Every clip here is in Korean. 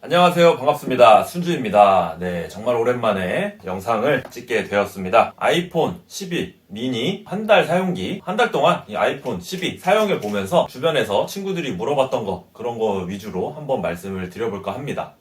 안녕하세요. 반갑습니다. 순주입니다. 네, 정말 오랜만에 영상을 찍게 되었습니다. 아이폰 12 미니 한 달 사용기, 한 달 동안 이 아이폰 12 사용해 보면서 주변에서 친구들이 물어봤던 거, 그런 거 위주로 한번 말씀을 드려볼까 합니다.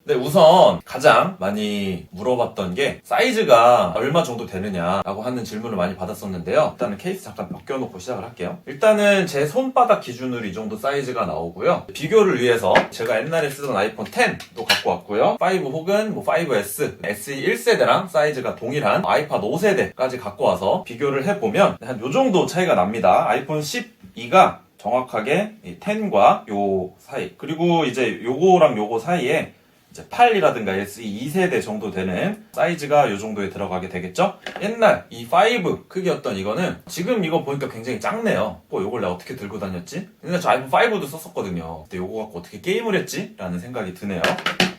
네, 우선 가장 많이 물어봤던 게 사이즈가 얼마 정도 되느냐라고 하는 질문을 많이 받았었는데요. 일단은 케이스 잠깐 벗겨놓고 시작을 할게요. 일단은 제 손바닥 기준으로 이 정도 사이즈가 나오고요. 비교를 위해서 제가 옛날에 쓰던 아이폰 10도 갖고 왔고요. 5 혹은 5S, SE 1세대랑 사이즈가 동일한 아이팟 5세대까지 갖고 와서 비교를 해보면 한 요 정도 차이가 납니다. 아이폰 12가 정확하게 이 10과 요 사이, 그리고 이제 요거랑 요거 사이에 이제 8이라든가 SE 2세대 정도 되는 사이즈가 이 정도에 들어가게 되겠죠? 옛날 이 5 크기였던 이거는 지금 이거 보니까 굉장히 작네요. 이걸 내가 어떻게 들고 다녔지? 옛날에 저 아이폰 5도 썼었거든요. 근데 이거 갖고 어떻게 게임을 했지? 라는 생각이 드네요.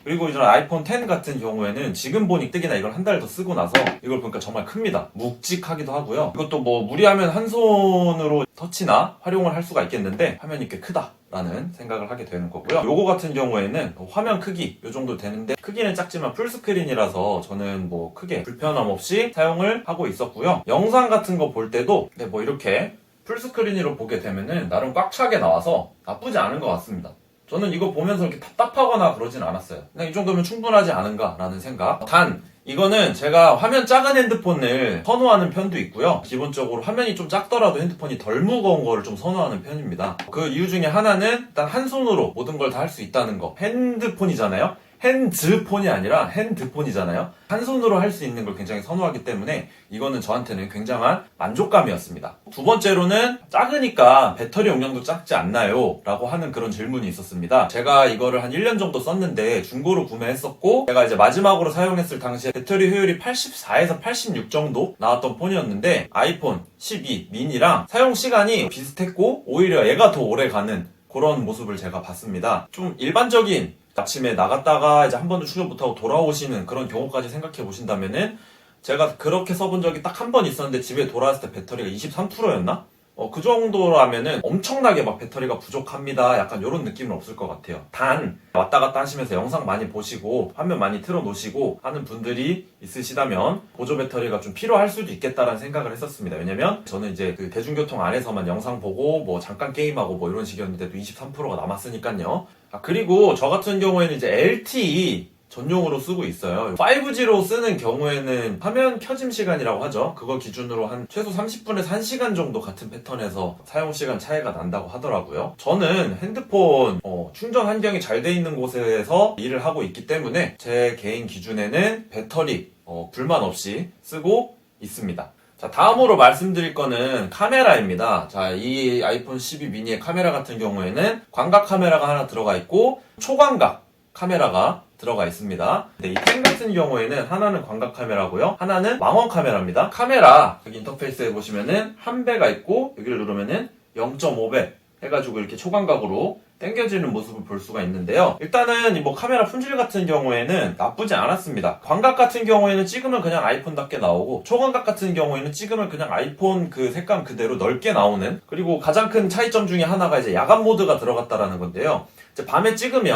그리고 이런 아이폰 10 같은 경우에는 지금 보니 특히나 이걸 한 달 더 쓰고 나서 이걸 보니까 정말 큽니다. 묵직하기도 하고요. 이것도 뭐 무리하면 한 손으로 터치나 활용을 할 수가 있겠는데 화면이 꽤 크다 라는 생각을 하게 되는 거고요. 요거 같은 경우에는 화면 크기 요 정도 되는데 크기는 작지만 풀스크린이라서 저는 뭐 크게 불편함 없이 사용을 하고 있었고요. 영상 같은 거 볼 때도 뭐 이렇게 풀스크린으로 보게 되면은 나름 꽉 차게 나와서 나쁘지 않은 것 같습니다. 저는 이거 보면서 이렇게 답답하거나 그러진 않았어요. 그냥 이 정도면 충분하지 않은가라는 생각. 단 이거는 제가 화면 작은 핸드폰을 선호하는 편도 있고요. 기본적으로 화면이 좀 작더라도 핸드폰이 덜 무거운 거를 좀 선호하는 편입니다. 그 이유 중에 하나는 일단 한 손으로 모든 걸 다 할 수 있다는 거. 핸드폰이잖아요. 핸드폰이 아니라 핸드폰이잖아요. 한 손으로 할 수 있는 걸 굉장히 선호하기 때문에 이거는 저한테는 굉장한 만족감이었습니다. 두 번째로는 작으니까 배터리 용량도 작지 않나요? 라고 하는 그런 질문이 있었습니다. 제가 이거를 한 1년 정도 썼는데 중고로 구매했었고 제가 이제 마지막으로 사용했을 당시에 배터리 효율이 84에서 86 정도 나왔던 폰이었는데 아이폰 12 미니랑 사용 시간이 비슷했고 오히려 얘가 더 오래 가는 그런 모습을 제가 봤습니다. 좀 일반적인 아침에 나갔다가 이제 한 번도 충전 못하고 돌아오시는 그런 경우까지 생각해 보신다면은 제가 그렇게 써본 적이 딱 한 번 있었는데 집에 돌아왔을 때 배터리가 23%였나? 그 정도라면은 엄청나게 막 배터리가 부족합니다. 약간 이런 느낌은 없을 것 같아요. 단 왔다 갔다 하시면서 영상 많이 보시고 화면 많이 틀어 놓으시고 하는 분들이 있으시다면 보조 배터리가 좀 필요할 수도 있겠다라는 생각을 했었습니다. 왜냐면 저는 이제 그 대중교통 안에서만 영상 보고 뭐 잠깐 게임하고 뭐 이런 식이었는데도 23%가 남았으니까요. 그리고 저 같은 경우에는 이제 LTE 전용으로 쓰고 있어요. 5G로 쓰는 경우에는 화면 켜짐 시간이라고 하죠. 그거 기준으로 한 최소 30분에서 1시간 정도 같은 패턴에서 사용 시간 차이가 난다고 하더라고요. 저는 핸드폰 충전 환경이 잘 돼 있는 곳에서 일을 하고 있기 때문에 제 개인 기준에는 배터리 불만 없이 쓰고 있습니다. 자, 다음으로 말씀드릴 거는 카메라입니다. 자, 이 아이폰 12 미니의 카메라 같은 경우에는 광각 카메라가 하나 들어가 있고 초광각 카메라가 들어가 있습니다. 근데 이 10 같은 경우에는 하나는 광각 카메라고요. 하나는 망원 카메라입니다. 카메라 여기 인터페이스에 보시면은 한 배가 있고 여기를 누르면은 0.5배 해가지고 이렇게 초광각으로 당겨지는 모습을 볼 수가 있는데요. 일단은 이 카메라 품질 같은 경우에는 나쁘지 않았습니다. 광각 같은 경우에는 찍으면 그냥 아이폰답게 나오고 초광각 같은 경우에는 찍으면 그냥 아이폰 그 색감 그대로 넓게 나오는, 그리고 가장 큰 차이점 중에 하나가 이제 야간 모드가 들어갔다라는 건데요. 이제 밤에 찍으면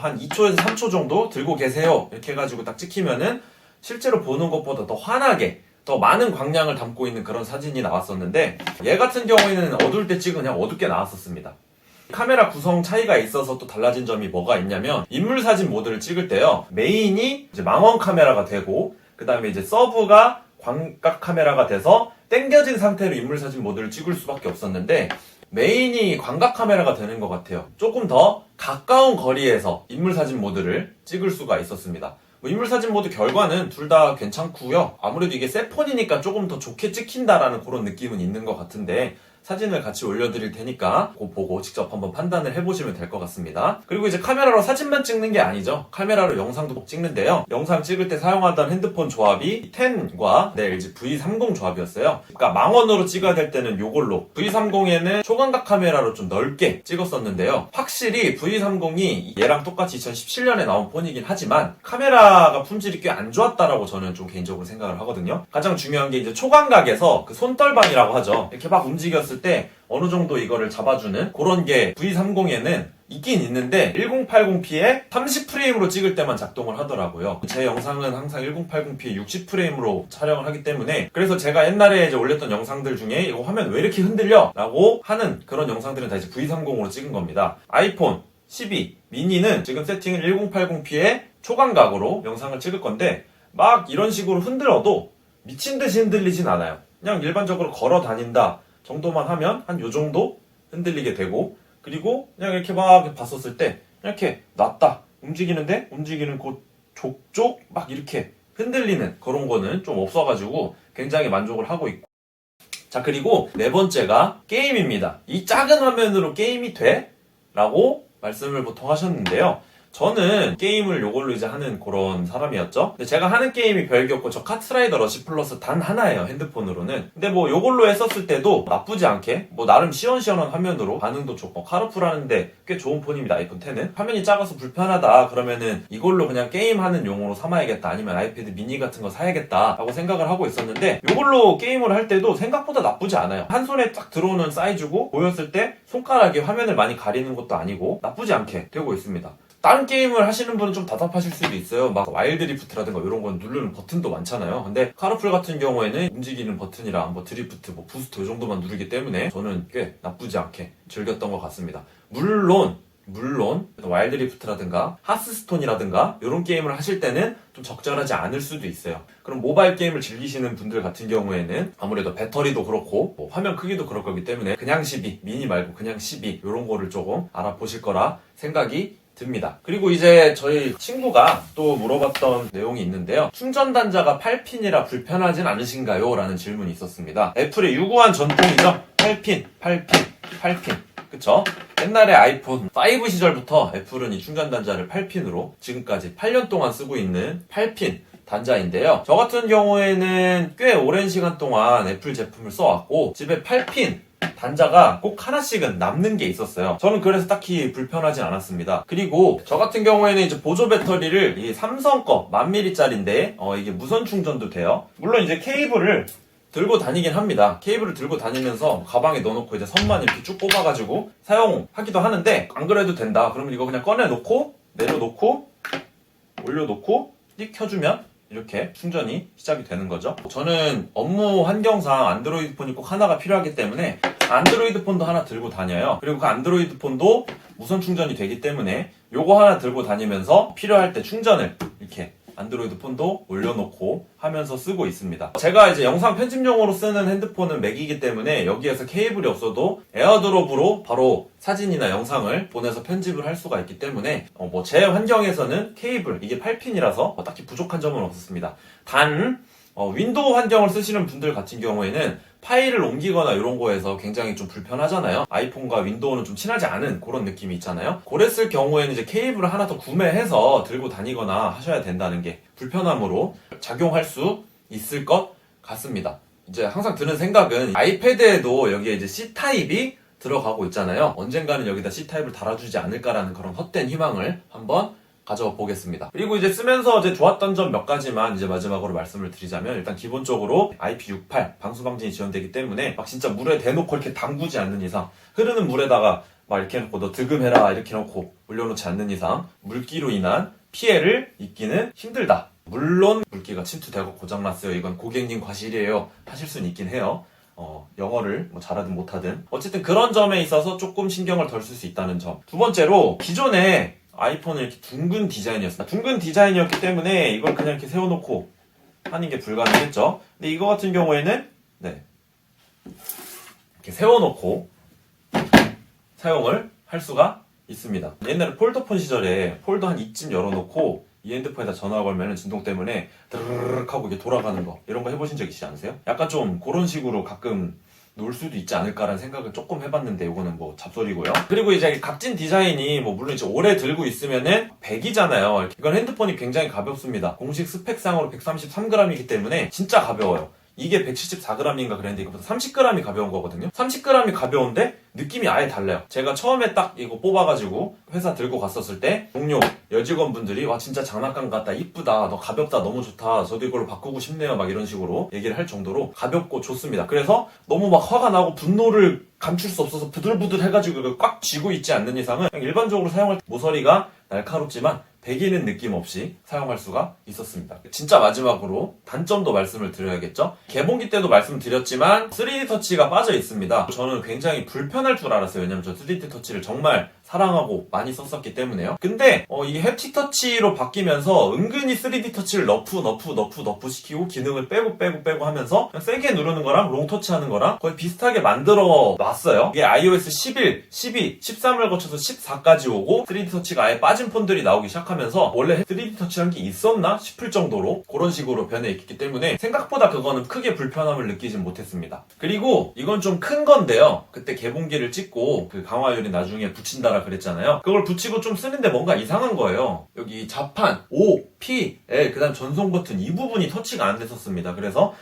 한 2초에서 3초 정도 들고 계세요 이렇게 해가지고 딱 찍히면은 실제로 보는 것보다 더 환하게 더 많은 광량을 담고 있는 그런 사진이 나왔었는데 얘 같은 경우에는 어두울 때 찍으면 그냥 어둡게 나왔었습니다. 카메라 구성 차이가 있어서 또 달라진 점이 뭐가 있냐면 인물 사진 모드를 찍을 때요, 메인이 이제 망원 카메라가 되고 그 다음에 이제 서브가 광각 카메라가 돼서 당겨진 상태로 인물 사진 모드를 찍을 수밖에 없었는데 메인이 광각 카메라가 되는 것 같아요. 조금 더 가까운 거리에서 인물 사진 모드를 찍을 수가 있었습니다. 인물 사진 모드 결과는 둘 다 괜찮고요. 아무래도 이게 새 폰이니까 조금 더 좋게 찍힌다라는 그런 느낌은 있는 것 같은데 사진을 같이 올려드릴 테니까 그거 보고 직접 한번 판단을 해보시면 될 것 같습니다. 그리고 이제 카메라로 사진만 찍는 게 아니죠. 카메라로 영상도 찍는데요. 영상 찍을 때 사용하던 핸드폰 조합이 10과 LG V30 조합이었어요. 그러니까 망원으로 찍어야 될 때는 요걸로, V30에는 초광각 카메라로 좀 넓게 찍었었는데요. 확실히 V30이 얘랑 똑같이 2017년에 나온 폰이긴 하지만 카메라가 품질이 꽤 안 좋았다라고 저는 좀 개인적으로 생각을 하거든요. 가장 중요한 게 이제 초광각에서 그 손떨방이라고 하죠. 이렇게 막 움직였을 보였을 때 어느 정도 이거를 잡아주는 그런 게 V30에는 있긴 있는데 1080p에 30프레임으로 찍을 때만 작동을 하더라고요. 제 영상은 항상 1080p에 60프레임으로 촬영을 하기 때문에 그래서 제가 옛날에 이제 올렸던 영상들 중에 이거 화면 왜 이렇게 흔들려? 라고 하는 그런 영상들은 다 이제 V30으로 찍은 겁니다. 아이폰 12 미니는 지금 세팅은 1080p에 초광각으로 영상을 찍을 건데 막 이런 식으로 흔들어도 미친듯이 흔들리진 않아요. 그냥 일반적으로 걸어 다닌다 정도만 하면 한 요 정도 흔들리게 되고 그리고 그냥 이렇게 막 봤었을 때 이렇게 놨다 움직이는데 움직이는 그 족족 막 이렇게 흔들리는 그런 거는 좀 없어가지고 굉장히 만족을 하고 있고 자 그리고 네 번째가 게임입니다. 이 작은 화면으로 게임이 돼? 라고 말씀을 보통 하셨는데요. 저는 게임을 요걸로 이제 하는 그런 사람이었죠. 근데 제가 하는 게임이 별게 없고 저 카트라이더 러시 플러스 단 하나예요, 핸드폰으로는. 근데 뭐 요걸로 했었을 때도 나쁘지 않게 뭐 나름 시원시원한 화면으로 반응도 좋고 카르풀 하는데 꽤 좋은 폰입니다, 아이폰 10은. 화면이 작아서 불편하다 그러면은 이걸로 그냥 게임하는 용으로 삼아야겠다 아니면 아이패드 미니 같은 거 사야겠다 라고 생각을 하고 있었는데 요걸로 게임을 할 때도 생각보다 나쁘지 않아요. 한 손에 딱 들어오는 사이즈고 보였을 때 손가락이 화면을 많이 가리는 것도 아니고 나쁘지 않게 되고 있습니다. 다른 게임을 하시는 분은 좀 답답하실 수도 있어요. 막 와일드 리프트라든가 이런 건 누르는 버튼도 많잖아요. 근데 카르풀 같은 경우에는 움직이는 버튼이랑 뭐 드리프트, 뭐 부스트 이 정도만 누르기 때문에 저는 꽤 나쁘지 않게 즐겼던 것 같습니다. 물론 와일드 리프트라든가 하스스톤이라든가 이런 게임을 하실 때는 좀 적절하지 않을 수도 있어요. 그럼 모바일 게임을 즐기시는 분들 같은 경우에는 아무래도 배터리도 그렇고 뭐 화면 크기도 그럴 거기 때문에 그냥 12, 미니 말고 그냥 12 이런 거를 조금 알아보실 거라 생각이 듭니다. 그리고 이제 저희 친구가 또 물어봤던 내용이 있는데요. 충전 단자가 8핀이라 불편하진 않으신가요? 라는 질문이 있었습니다. 애플의 유구한 전통이죠. 8핀. 그쵸? 옛날에 아이폰 5 시절부터 애플은 이 충전 단자를 8핀으로 지금까지 8년 동안 쓰고 있는 8핀 단자인데요. 저 같은 경우에는 꽤 오랜 시간 동안 애플 제품을 써왔고 집에 8핀 단자가 꼭 하나씩은 남는 게 있었어요. 저는 그래서 딱히 불편하진 않았습니다. 그리고 저 같은 경우에는 이제 보조 배터리를 이 삼성 거 1000mAh짜리인데 이게 무선 충전도 돼요. 물론 이제 케이블을 들고 다니긴 합니다. 케이블을 들고 다니면서 가방에 넣어놓고 이제 선만 이렇게 쭉 뽑아가지고 사용하기도 하는데 안 그래도 된다. 그러면 이거 그냥 꺼내놓고 내려놓고 올려놓고 띡 켜주면 이렇게 충전이 시작이 되는 거죠. 저는 업무 환경상 안드로이드 폰이 꼭 하나가 필요하기 때문에 안드로이드 폰도 하나 들고 다녀요. 그리고 그 안드로이드 폰도 무선 충전이 되기 때문에 요거 하나 들고 다니면서 필요할 때 충전을 이렇게 안드로이드 폰도 올려놓고 하면서 쓰고 있습니다. 제가 이제 영상 편집용으로 쓰는 핸드폰은 맥이기 때문에 여기에서 케이블이 없어도 에어드롭으로 바로 사진이나 영상을 보내서 편집을 할 수가 있기 때문에 뭐 제 환경에서는 케이블 이게 8핀이라서 딱히 부족한 점은 없었습니다. 단 윈도우 환경을 쓰시는 분들 같은 경우에는 파일을 옮기거나 이런 거에서 굉장히 좀 불편하잖아요. 아이폰과 윈도우는 좀 친하지 않은 그런 느낌이 있잖아요. 그랬을 경우에는 이제 케이블을 하나 더 구매해서 들고 다니거나 하셔야 된다는 게 불편함으로 작용할 수 있을 것 같습니다. 이제 항상 드는 생각은 아이패드에도 여기에 이제 C타입이 들어가고 있잖아요. 언젠가는 여기다 C타입을 달아주지 않을까라는 그런 헛된 희망을 한번 가져보겠습니다. 그리고 이제 쓰면서 이제 좋았던 점 몇 가지만 이제 마지막으로 말씀을 드리자면 일단 기본적으로 IP68 방수 방진이 지원되기 때문에 막 진짜 물에 대놓고 이렇게 담그지 않는 이상 흐르는 물에다가 막 이렇게 해놓고 너 득음해라 이렇게 해놓고 올려놓지 않는 이상 물기로 인한 피해를 입기는 힘들다. 물론 물기가 침투되고 고장났어요. 이건 고객님 과실이에요. 하실 수는 있긴 해요. 영어를 뭐 잘하든 못하든 어쨌든 그런 점에 있어서 조금 신경을 덜 쓸 수 있다는 점. 두 번째로 기존에 아이폰은 이렇게 둥근 디자인이었습니다. 둥근 디자인이었기 때문에 이걸 그냥 이렇게 세워놓고 하는 게 불가능했죠. 근데 이거 같은 경우에는 이렇게 세워놓고 사용을 할 수가 있습니다. 옛날에 폴더폰 시절에 폴더 한 이쯤 열어놓고 이 핸드폰에다 전화 걸면은 진동 때문에 드르륵 하고 이게 돌아가는 거 이런 거 해보신 적 있지 않으세요? 약간 좀 그런 식으로 가끔 놀 수도 있지 않을까라는 생각을 조금 해봤는데 이거는 뭐 잡소리고요. 그리고 이제 각진 디자인이 뭐 물론 이제 오래 들고 있으면은 100이잖아요. 이건 핸드폰이 굉장히 가볍습니다. 공식 스펙상으로 133g이기 때문에 진짜 가벼워요. 이게 174g인가 그랬는데 이거보다 30g이 가벼운 거거든요. 30g이 가벼운데 느낌이 아예 달라요. 제가 처음에 딱 이거 뽑아가지고 회사 들고 갔었을 때 동료 여직원분들이 와 진짜 장난감 같다, 이쁘다, 너 가볍다, 너무 좋다, 저도 이걸로 바꾸고 싶네요, 막 이런 식으로 얘기를 할 정도로 가볍고 좋습니다. 그래서 너무 막 화가 나고 분노를 감출 수 없어서 부들부들 해가지고 이걸 꽉 쥐고 있지 않는 이상은 그냥 일반적으로 사용할 때 모서리가 날카롭지만 배기는 느낌 없이 사용할 수가 있었습니다. 진짜 마지막으로 단점도 말씀을 드려야겠죠? 개봉기 때도 말씀드렸지만 3D 터치가 빠져 있습니다. 저는 굉장히 불편할 줄 알았어요. 왜냐면 저 3D 터치를 정말 사랑하고 많이 썼었기 때문에요. 근데 이게 햅틱 터치로 바뀌면서 은근히 3D 터치를 너프 시키고 기능을 빼고 하면서 그냥 세게 누르는 거랑 롱 터치 하는 거랑 거의 비슷하게 만들어 놨어요. 이게 iOS 11, 12, 13을 거쳐서 14까지 오고 3D 터치가 아예 빠진 폰들이 나오기 시작하면서 원래 3D 터치란 게 있었나 싶을 정도로 그런 식으로 변해 있기 때문에 생각보다 그거는 크게 불편함을 느끼진 못했습니다. 그리고 이건 좀 큰 건데요. 그때 개봉기를 찍고 그 강화율이 나중에 붙인다라 그랬잖아요. 그걸 붙이고 좀 쓰는데 뭔가 이상한 거예요. 여기 자판, O, P, L, 그 다음 전송 버튼 이 부분이 터치가 안 됐었습니다. 그래서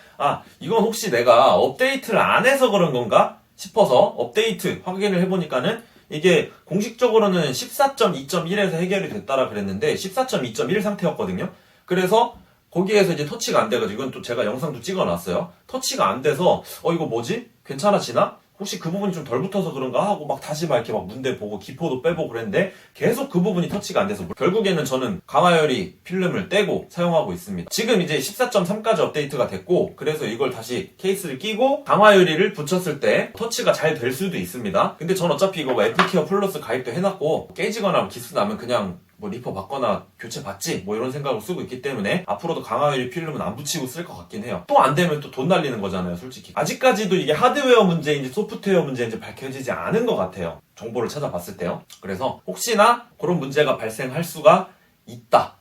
이건 혹시 내가 업데이트를 안 해서 그런 건가 싶어서 업데이트 확인을 해보니까는 이게 공식적으로는 14.2.1에서 해결이 됐다라 그랬는데 14.2.1 상태였거든요. 그래서 거기에서 이제 터치가 안 돼가지고 이건 또 제가 영상도 찍어놨어요. 터치가 안 돼서 이거 뭐지? 괜찮아지나? 혹시 그 부분이 좀 덜 붙어서 그런가 하고 막 다시 막 이렇게 막 문대 보고 기포도 빼보고 그랬는데 계속 그 부분이 터치가 안 돼서 결국에는 저는 강화열이 필름을 떼고 사용하고 있습니다. 지금 이제 14.3까지 업데이트가 됐고 그래서 이걸 다시 케이스를 끼고 강화유리를 붙였을 때 터치가 잘 될 수도 있습니다. 근데 전 어차피 이거 애플케어 플러스 가입도 해놨고 깨지거나 기스 나면 그냥 리퍼 받거나 교체 받지 이런 생각을 쓰고 있기 때문에 앞으로도 강화유리 필름은 안 붙이고 쓸 것 같긴 해요. 또 안 되면 또 돈 날리는 거잖아요, 솔직히. 아직까지도 이게 하드웨어 문제인지 소프트웨어 문제인지 밝혀지지 않은 것 같아요, 정보를 찾아봤을 때요. 그래서 혹시나 그런 문제가 발생할 수가 있다.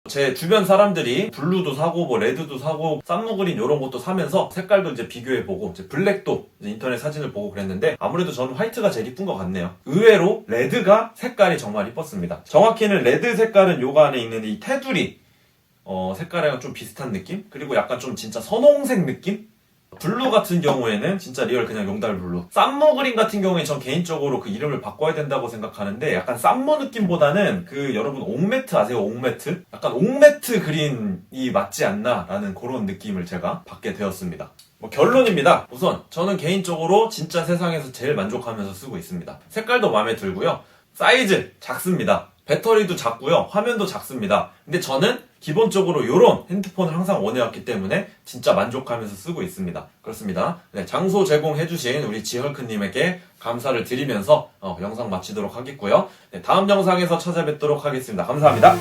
제 주변 사람들이 블루도 사고 레드도 사고 쌈무그린 이런 것도 사면서 색깔도 이제 비교해보고 이제 블랙도 이제 인터넷 사진을 보고 그랬는데 아무래도 저는 화이트가 제일 이쁜 것 같네요. 의외로 레드가 색깔이 정말 이뻤습니다. 정확히는 레드 색깔은 요거 안에 있는 이 테두리 색깔이랑 좀 비슷한 느낌? 그리고 약간 좀 진짜 선홍색 느낌? 블루 같은 경우에는 진짜 리얼 그냥 용달 블루. 쌈무 그린 같은 경우에 전 개인적으로 그 이름을 바꿔야 된다고 생각하는데 약간 쌈무 느낌보다는 여러분 옥매트 아세요? 옥매트? 약간 옥매트 그린이 맞지 않나 라는 그런 느낌을 제가 받게 되었습니다. 결론입니다. 우선 저는 개인적으로 진짜 세상에서 제일 만족하면서 쓰고 있습니다. 색깔도 마음에 들고요. 사이즈 작습니다. 배터리도 작고요. 화면도 작습니다. 근데 저는 기본적으로 이런 핸드폰을 항상 원해왔기 때문에 진짜 만족하면서 쓰고 있습니다. 그렇습니다. 네, 장소 제공해주신 우리 지헐크님에게 감사를 드리면서 영상 마치도록 하겠고요. 네, 다음 영상에서 찾아뵙도록 하겠습니다. 감사합니다.